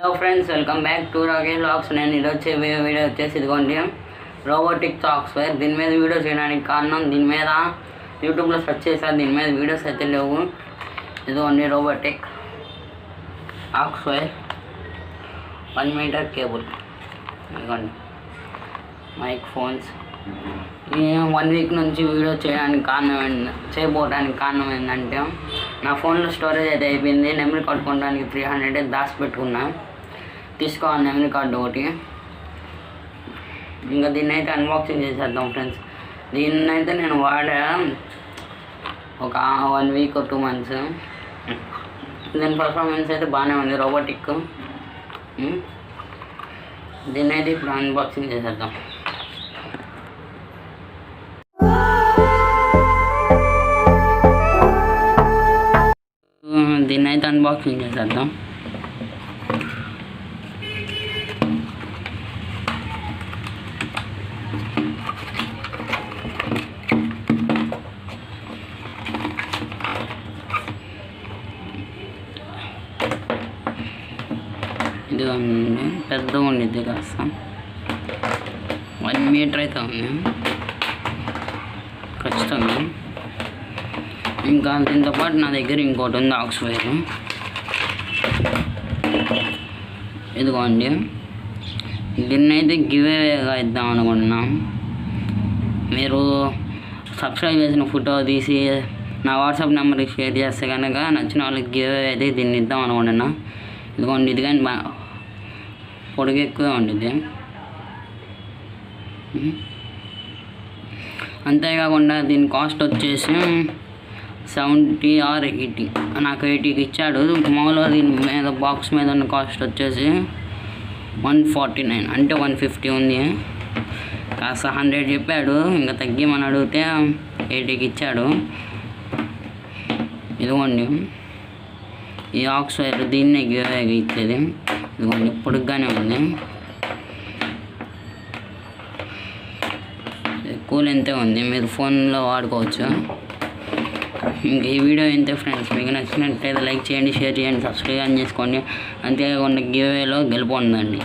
Hello friends, welcome back to Rakesh vlogs. నేను ఈరోజు video వచ్చేసి ఇదిగోండి రోబోటిక్ సాఫ్ట్వేర్. దీని మీద వీడియో చేయడానికి కారణం, దీని మీద యూట్యూబ్లో సెర్చ్ చేశాను, దీని మీద వీడియోస్ అయితే లేవు. ఇదిగోండి రోబోటిక్ సాఫ్ట్వేర్ 1 మీటర్ కేబుల్. ఇదిగోండి మైక్ ఫోన్స్. 1 వీక్ నుంచి వీడియో చేయబోవడానికి కారణం ఏంటంటే, నా ఫోన్లో స్టోరేజ్ అయితే అయిపోయింది. మెమరీ కార్డ్ కొనడానికి 300 దాచి పెట్టుకున్నా. తీసుకోవాలి మెమరీ కార్డు ఒకటి. ఇంకా దీన్ని అయితే అన్బాక్సింగ్ చేసేద్దాం ఫ్రెండ్స్. దీన్ని అయితే నేను వాడా ఒక 1 వీక్ 2 మంత్స్. దీని పర్ఫార్మెన్స్ అయితే బాగానే ఉంది, రోబోటిక్. దీన్ని అయితే ఇప్పుడు అన్బాక్సింగ్ చేసేద్దాం. దీన్ని అయితే అన్బాక్సింగ్ చేసేద్దాం. ఇది ఉంది, పెద్దగా ఉండిద్ది కాస్త. 1 మీటర్ అయితే ఉంది ఖచ్చితంగా. ఇంకా దీంతో పాటు నా దగ్గర ఇంకోటి ఉంది, ఆక్స్ఫైర్. ఇదిగోండి, దీన్ని అయితే గివేగా ఇద్దాం అనుకుంటున్నాం. మీరు సబ్స్క్రైబ్ చేసిన ఫోటో తీసి నా వాట్సాప్ నెంబర్కి షేర్ చేస్తే కనుక నచ్చిన వాళ్ళకి గివే అయితే దీన్ని ఇద్దాం అనుకుంటున్నా. ఇదిగోండి, ఇది కానీ పొడుగు ఎక్కువే ఉండిద్ది. అంతేకాకుండా దీని కాస్ట్ వచ్చేసి 70 or 80. నాకు 80కి ఇచ్చాడు. మామూలుగా దీని మీద బాక్స్ మీద ఉన్న కాస్ట్ వచ్చేసి 149, అంటే 150 ఉంది. కాస్త 100 చెప్పాడు, ఇంకా తగ్గిమని అడిగితే 80కి ఇచ్చాడు. ఇదిగోండి ఈ ఆక్స్ఫైర్, దీన్నే గివేగా ఇచ్చేది. ఇదిగోండి పొడుగ్గానే ఉంది, ఎక్కువ లెంతే ఉంది, మీరు ఫోన్లో వాడుకోవచ్చు. ఇంక ఈ వీడియో ఇంతే ఫ్రెండ్స్. మీకు నచ్చినట్లయితే లైక్ చేయండి, షేర్ చేయండి, సబ్స్క్రైబ్ చేసుకోండి. అంతేకాకుండా గివేలో గెలుపొందండి.